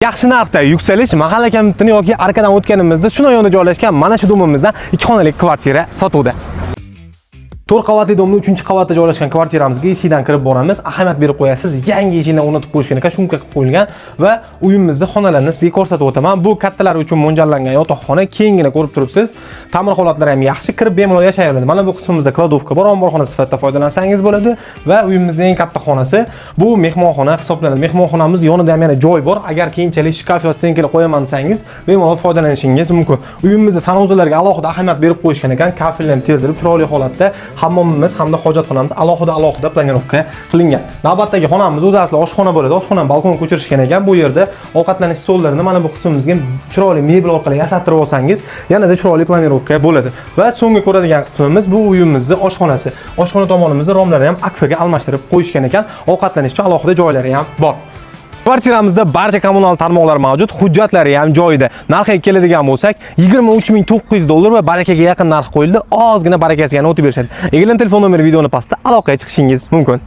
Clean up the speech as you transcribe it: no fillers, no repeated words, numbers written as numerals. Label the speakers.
Speaker 1: yaxshi narxda yuksalish mahalla komitetining yoki arkadan o'tganimizda shunday yonda joylashgan mana shu domimizdan 2 xonali kvartira sotuvda. 4 qavatli domni 3-qavatda joylashgan kvartiramizga eshikdan kirib boramiz. Ahamiyat berib qo'yasiz. Yangi eshikni o'rnatib qo'yishgan ekan, shumka qilib qo'yilgan va uyimizda xonalarni sizga ko'rsatib o'taman. Bu kattalar uchun mo'ljallangan yotoqxona, kengina ko'rib turibsiz. Ta'mir holatlari ham yaxshi, kirib bemalol yashayveradi. Mana bu qismimizda kladovka bor, omborxona sifatida foydalansangiz bo'ladi va uyimizning eng katta xonasi bu mehmonxona hisoblanadi. Mehmonxonamiz yonida ham yana joy bor. Agar keyinchalik shkaf va stenkalar qo'yaman desangiz, bemalol foydalanishingiz mumkin. Uyimizda sanuzlarga alohida ahamiyat berib qo'yishgan ekan, kafellarni terdirib chiroyli holatda hammomimiz hamda hojatxonamiz alohida planirovka qilingan. Navbatdagi xonamiz o'zi asli oshxona bo'ladi. Oshxonani balkonga ko'chirishgan ekan. Bu yerda ovqatlanish stollarini mana bu qismimizga chiroyli mebel orqali yasattirib olsangiz, yanada chiroyli planirovka bo'ladi. Va so'nggi ko'radigan qismimiz bu uyimizning oshxonasi. Oshxona tomonimizda romlarni ham akfaga almashtirib qo'yishgan ekan. Ovqatlanish uchun alohida joylari ham bor. Kvartiramizda barcha kommunal tarmoqlar mavjud, hujjatlari ham joyida. Narxiga keladigan bo'lsak, 23900 dollar va barakaga yaqin narx qo'yildi. Ozgina barakasiga o'tib berishadi. Egalan telefon nomeri videoni pastda aloqaga chiqishingiz mumkin.